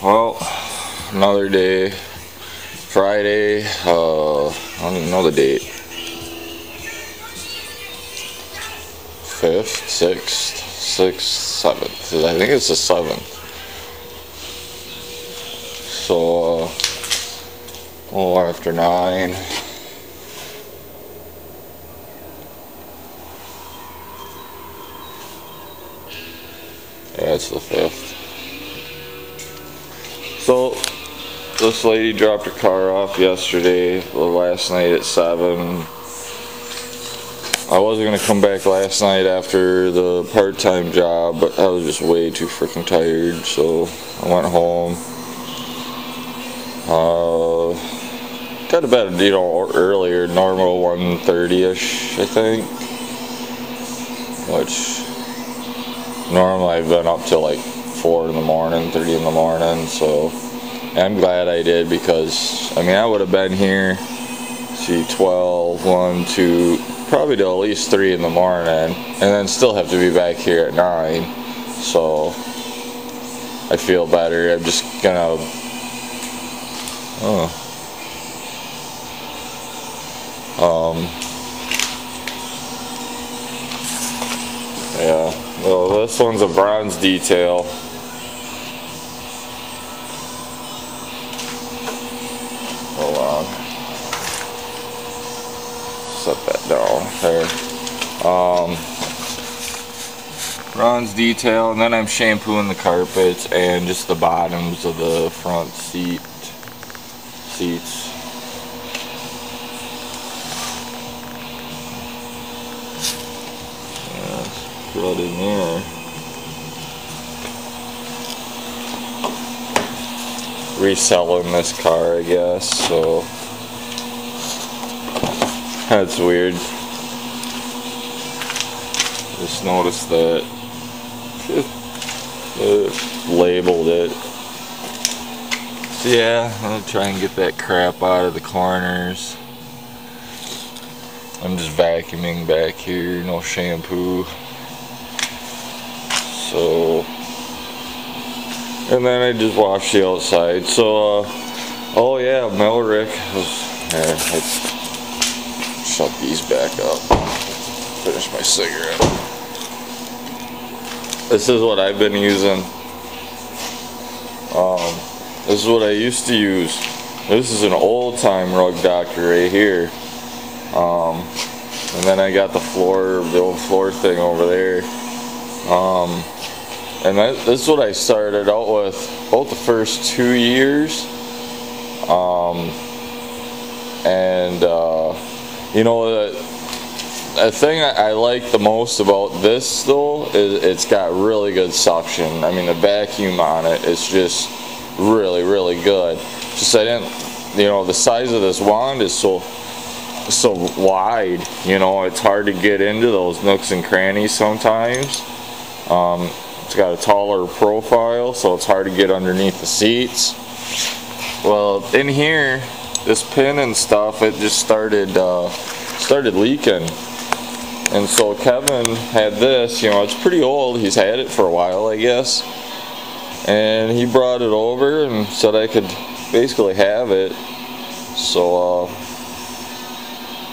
Well, another day. Friday, I don't even know the date. 5th, 6th, 7th. I think it's the 7th. So, a little after 9. Yeah, it's the 5th. So, this lady dropped her car off yesterday, last night at 7. I wasn't going to come back last night after the part-time job, but I was just way too freaking tired, so I went home. Got to bed, earlier, normal 1:30ish, I think. Which, normally I've been up till like 4 in the morning, 30 in the morning, so I'm glad I did, because, I mean, I would have been here, see, 12, 1, 2, probably till at least 3 in the morning, and then still have to be back here at 9, so I feel better. I'm just gonna, yeah, well, this one's a bronze detail. Hold on. Set that down there. Bronze detail, and then I'm shampooing the carpets and just the bottoms of the front seats. Yeah, it's good in there. Reselling this car, I guess, so that's weird. Just noticed that it labeled it. So yeah, I'll try and get that crap out of the corners. I'm just vacuuming back here, no shampoo. So, and then I just washed the outside. So, oh yeah, Melrick was, let's shut these back up. Finish my cigarette. This is what I've been using. This is what I used to use. This is an old time rug doctor right here. And then I got the old floor thing over there. And this is what I started out with about the first 2 years. You know, the thing I like the most about this though is it's got really good suction. I mean, the vacuum on it is just really, really good. Just I didn't, you know, the size of this wand is so wide. You know, it's hard to get into those nooks and crannies sometimes. It's got a taller profile, so it's hard to get underneath the seats. Well, in here, this pin and stuff, it just started leaking. And so Kevin had this, you know, it's pretty old. He's had it for a while, I guess. And he brought it over and said I could basically have it. So,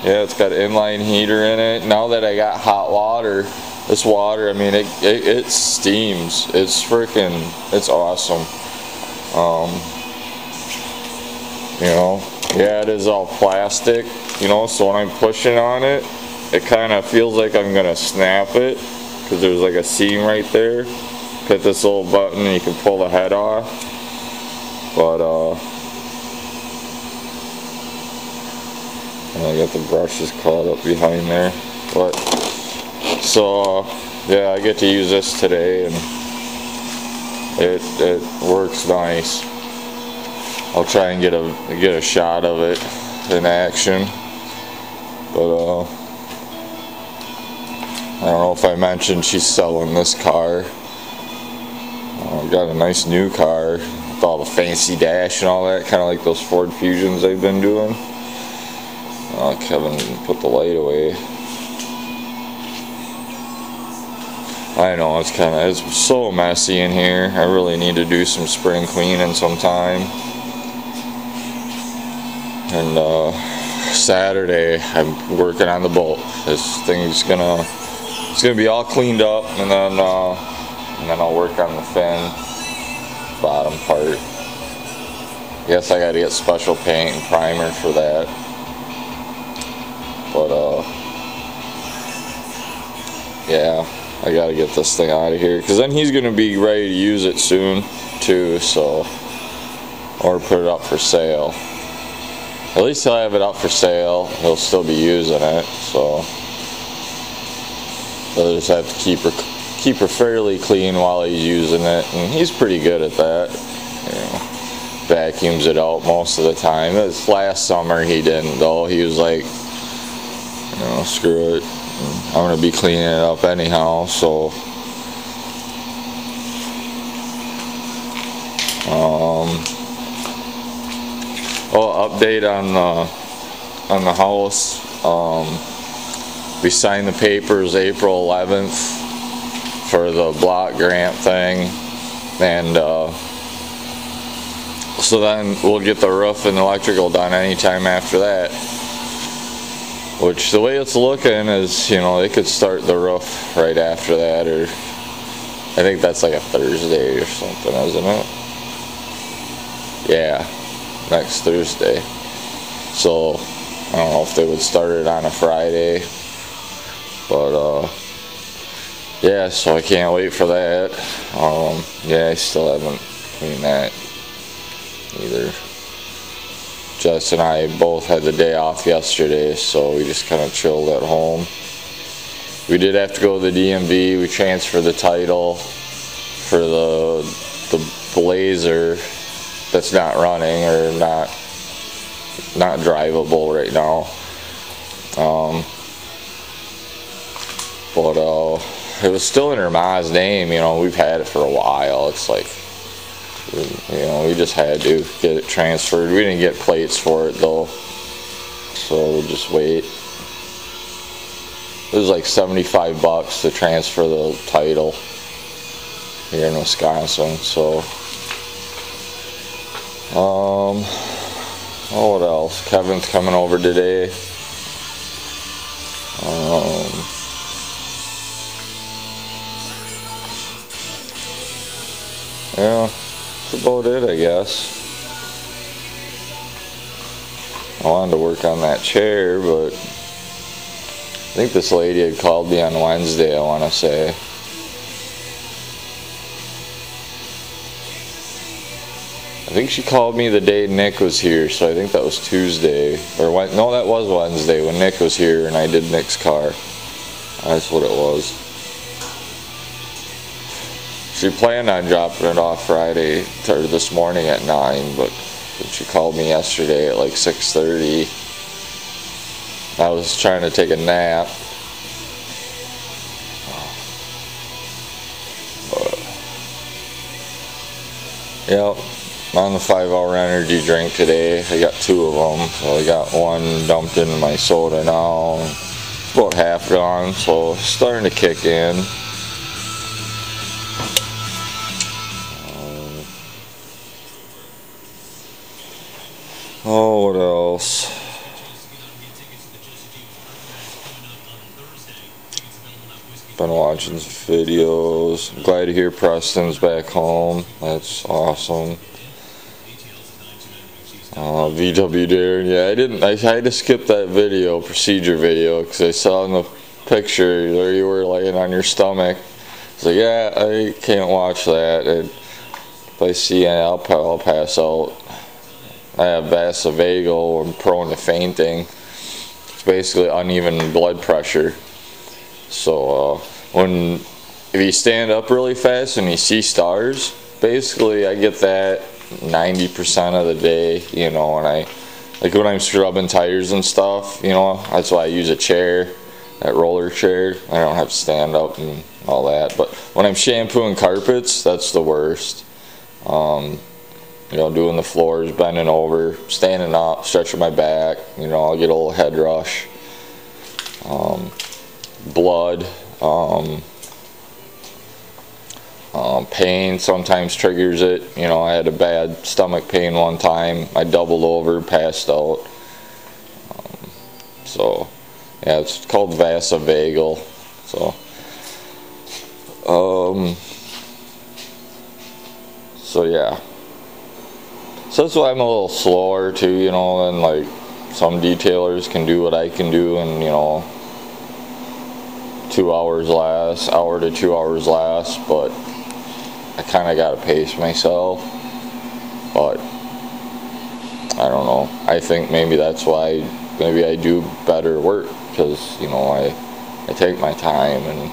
yeah, it's got an inline heater in it. Now that I got hot water, this water, I mean, it steams. It's it's awesome. You know, yeah, it is all plastic, you know, so when I'm pushing on it, it kind of feels like I'm going to snap it, because there's like a seam right there. Hit this little button and you can pull the head off. But, I got the brushes caught up behind there. But, so, yeah, I get to use this today, and it works nice. I'll try and get a shot of it in action. But, I don't know if I mentioned she's selling this car. Got a nice new car with all the fancy dash and all that, kind of like those Ford Fusions they've been doing. Kevin put the light away. I know it's so messy in here. I really need to do some spring cleaning sometime. And Saturday I'm working on the bolt. This thing's it's gonna be all cleaned up, and then I'll work on the fin bottom part. I guess I gotta get special paint and primer for that. But yeah, I gotta get this thing out of here, because then he's gonna be ready to use it soon too, so, or put it up for sale. At least he'll have it up for sale. He'll still be using it, so he'll just have to keep her fairly clean while he's using it, and he's pretty good at that. You know, vacuums it out most of the time. This last summer he didn't, though. He was like, you know, screw it, I'm gonna be cleaning it up anyhow. So update on the house. We signed the papers April 11th for the block grant thing, and so then we'll get the roof and electrical done anytime after that. Which, the way it's looking is, you know, they could start the roof right after that, or I think that's like a Thursday or something, isn't it? Yeah, next Thursday. So I don't know if they would start it on a Friday, but yeah, so I can't wait for that. Yeah, I still haven't cleaned that either. Jess and I both had the day off yesterday, so we just kind of chilled at home. We did have to go to the DMV. We transferred the title for the Blazer that's not running, or not drivable right now. But it was still in her ma's name. You know, we've had it for a while. It's like, you know, we just had to get it transferred. We didn't get plates for it though, so we'll just wait. It was like $75 to transfer the title here in Wisconsin. So oh, what else? Kevin's coming over today. Yeah, that's about it, I guess. I wanted to work on that chair, but I think this lady had called me on Wednesday, I want to say. I think she called me the day Nick was here, so I think that was Tuesday. Or no, that was Wednesday when Nick was here and I did Nick's car. That's what it was. She planned on dropping it off Friday, or this morning at 9, but she called me yesterday at like 6:30. I was trying to take a nap. Yep, I'm on the 5-hour energy drink today. I got 2 of them, so I got one dumped into my soda now. It's about half gone, so it's starting to kick in. Oh, what else? Been watching some videos. I'm glad to hear Preston's back home. That's awesome. VW Darren, yeah, I had to skip that video, procedure video, because I saw in the picture where you were laying on your stomach. So yeah, I can't watch that. If I see it, I'll pass out. I have vasovagal. I'm prone to fainting. It's basically uneven blood pressure. So if you stand up really fast and you see stars, basically I get that 90% of the day, you know, and like when I'm scrubbing tires and stuff, you know, that's why I use a chair, that roller chair. I don't have to stand up and all that. But when I'm shampooing carpets, that's the worst. You know, doing the floors, bending over, standing up, stretching my back, you know, I'll get a little head rush. Blood, Pain sometimes triggers it. You know, I had a bad stomach pain one time. I doubled over, passed out. So yeah, it's called vasovagal. So yeah. So that's why I'm a little slower too, you know, and like some detailers can do what I can do in, you know, 2 hours less, hour to 2 hours less, but I kind of got to pace myself. But I don't know. I think maybe that's why maybe I do better work, because, you know, I take my time, and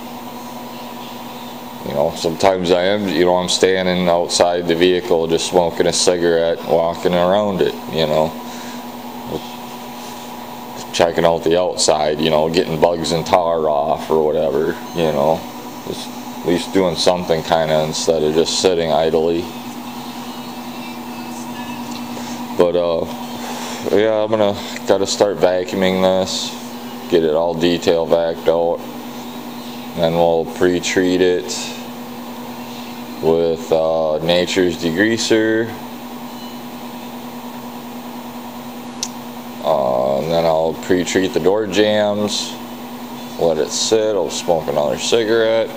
you know, sometimes I am, you know, I'm standing outside the vehicle just smoking a cigarette, walking around it, you know, checking out the outside, you know, getting bugs and tar off or whatever, you know, just at least doing something kind of instead of just sitting idly. But yeah, gotta start vacuuming this, get it all detail vacuumed out, then we'll pre-treat it with Nature's Degreaser. And then I'll pre-treat the door jambs, let it sit, I'll smoke another cigarette,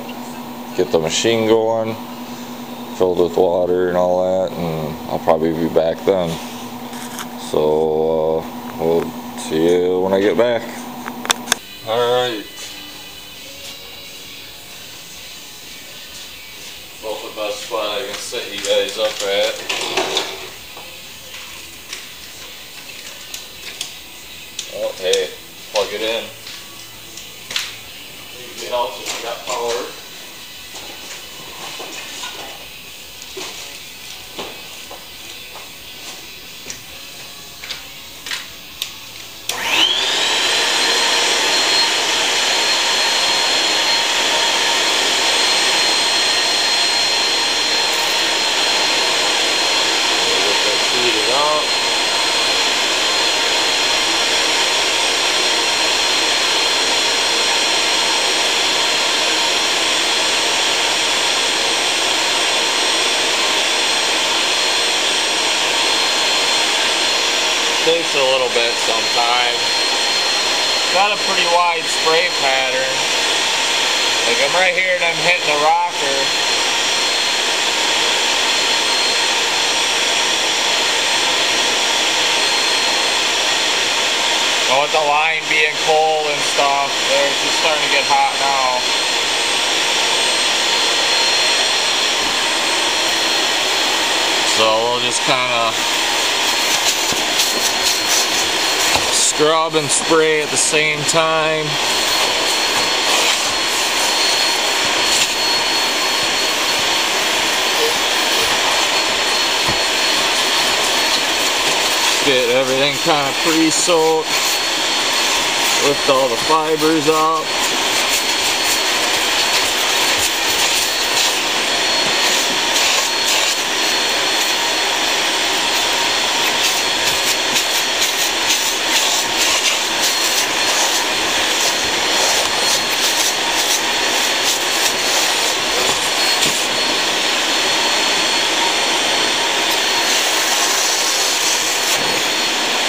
get the machine going, filled with water and all that, and I'll probably be back then. So we'll see you when I get back. Alright. About the best spot I can set you guys up at. Oh, hey, plug it in. Usually helps if you got power. Takes a little bit sometimes. Got a pretty wide spray pattern. Like I'm right here and I'm hitting the rocker. And with the line being cold and stuff, it's just starting to get hot now. So we'll just kind of scrub and spray at the same time. Get everything kind of pre-soaked. Lift all the fibers up.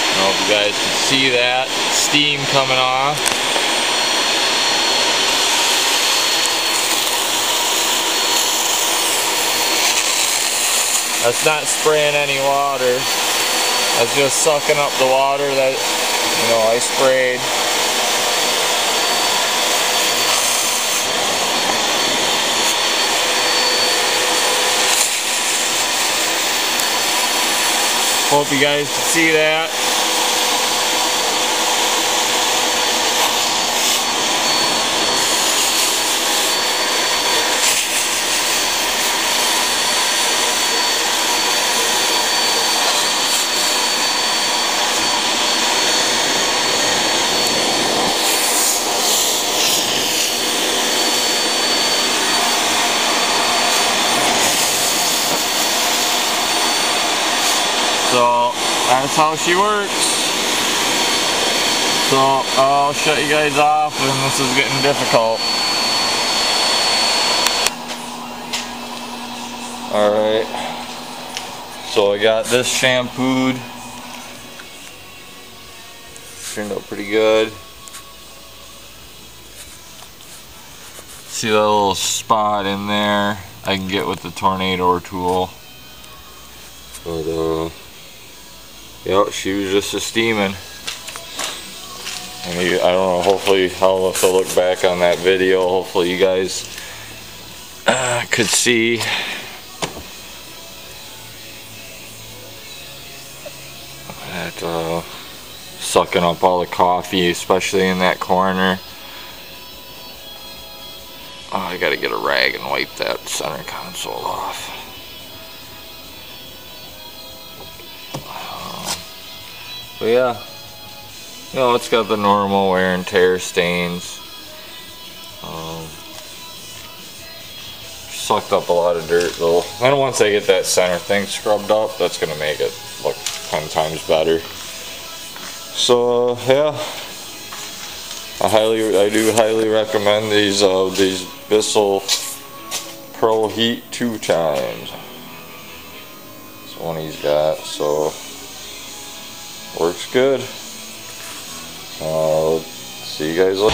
I hope you guys can see that steam coming off. That's not spraying any water. That's just sucking up the water that, you know, I sprayed. Hope you guys can see that. So that's how she works. So I'll shut you guys off, and this is getting difficult. Alright, so I got this shampooed. Turned out pretty good. See that little spot in there? I can get with the tornado tool. But yep, she was just a steaming. And I don't know, hopefully I'll have to look back on that video. Hopefully you guys could see. That sucking up all the coffee, especially in that corner. Oh, I gotta get a rag and wipe that center console off. But yeah, you know, it's got the normal wear and tear stains. Sucked up a lot of dirt though. And once I get that center thing scrubbed up, that's gonna make it look 10 times better. So yeah, I do highly recommend these Bissel Pro Heat 2 times. That's the one he's got, so works good. See you guys later.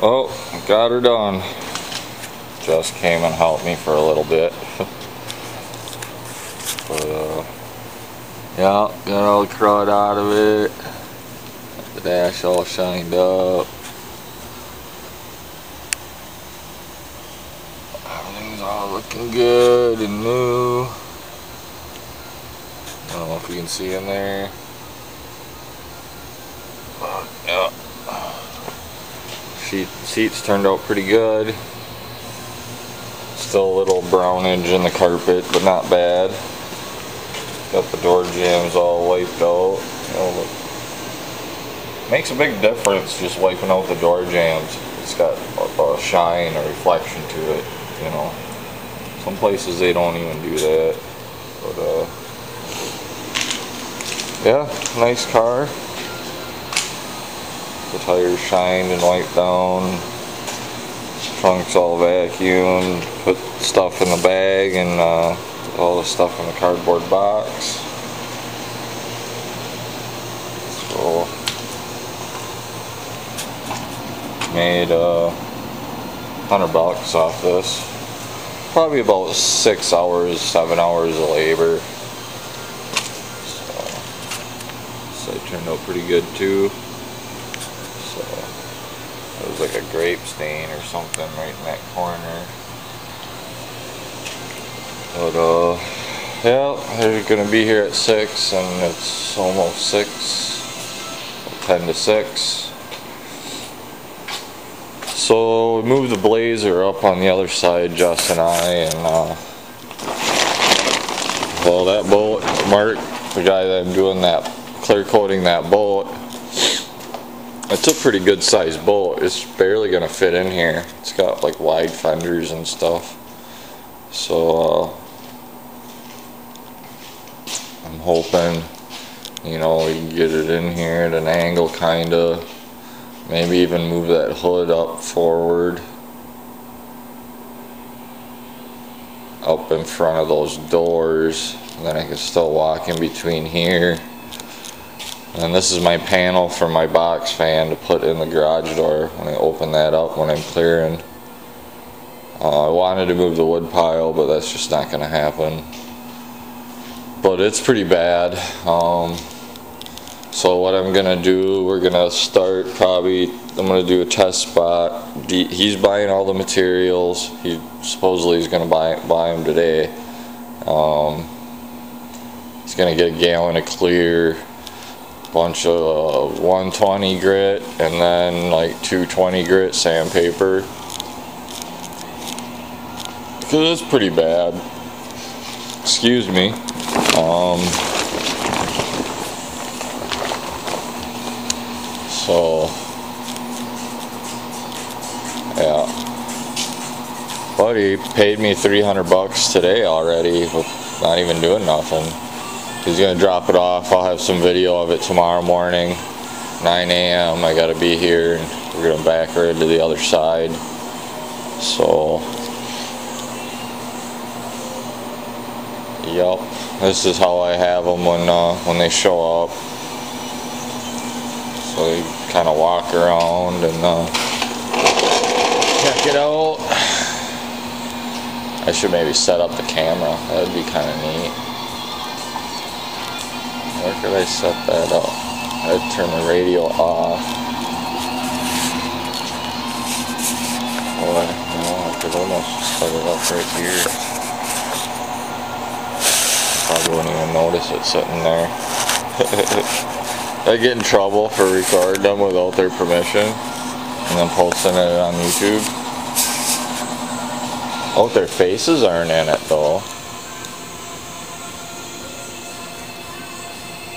Oh, got her done. Just came and helped me for a little bit. But yeah, got all the crud out of it. Got the dash all shined up. Looking good and new. I don't know if you can see in there. Yeah. Seats turned out pretty good. Still a little brownage in the carpet, but not bad. Got the door jambs all wiped out. You know, makes a big difference just wiping out the door jambs. It's got a shine, a reflection to it, you know. Some places they don't even do that. But yeah, nice car. The tires shined and wiped down. Trunk's all vacuumed. Put stuff in the bag and all the stuff in the cardboard box. So made $100 off this. Probably about 6 hours, 7 hours of labor. So it turned out pretty good too. So it was like a grape stain or something right in that corner. But yeah, they're gonna be here at 6 and it's almost 6, 10 to 6. So we moved the Blazer up on the other side, Jess and I, and well, that bolt, Mark, the guy that I'm doing that, clear coating that bolt, it's a pretty good sized bolt. It's barely gonna fit in here. It's got like wide fenders and stuff. So I'm hoping, you know, we can get it in here at an angle kinda. Maybe even move that hood up forward, up in front of those doors, and then I can still walk in between here. And this is my panel for my box fan to put in the garage door when I open that up when I'm clearing. I wanted to move the wood pile, but that's just not going to happen. But it's pretty bad. So what I'm gonna do, we're gonna start probably, I'm gonna do a test spot. He's buying all the materials. He supposedly is gonna buy them today. He's gonna get a gallon of clear, bunch of 120 grit, and then like 220 grit sandpaper. Because it's pretty bad. Excuse me. So, yeah, but he paid me $300 today already with not even doing nothing. He's gonna drop it off. I'll have some video of it tomorrow morning, 9 a.m. I gotta be here, and we're gonna back her into the other side. So, yep, this is how I have them when they show up. So you kind of walk around and check it out. I should maybe set up the camera. That would be kind of neat. Where could I set that up? I'd turn the radio off. Boy, no, I could almost set it up right here. Probably wouldn't even notice it sitting there. I get in trouble for recording them without their permission and then posting it on YouTube. Oh, their faces aren't in it though.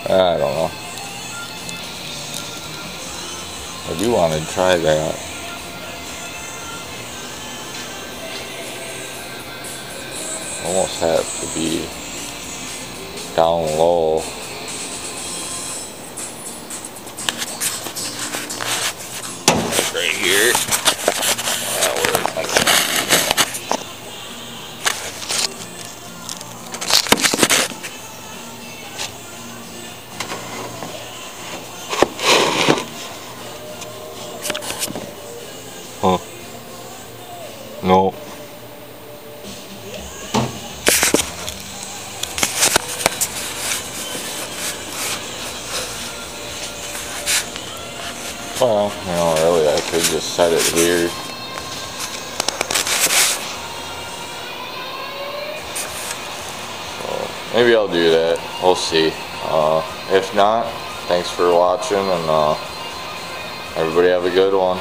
I don't know. I do want to try that. Almost have to be down low. Right here. Huh. No. Well, you know, really, I could just set it here. maybe I'll do that. We'll see. If not, thanks for watching, and everybody have a good one.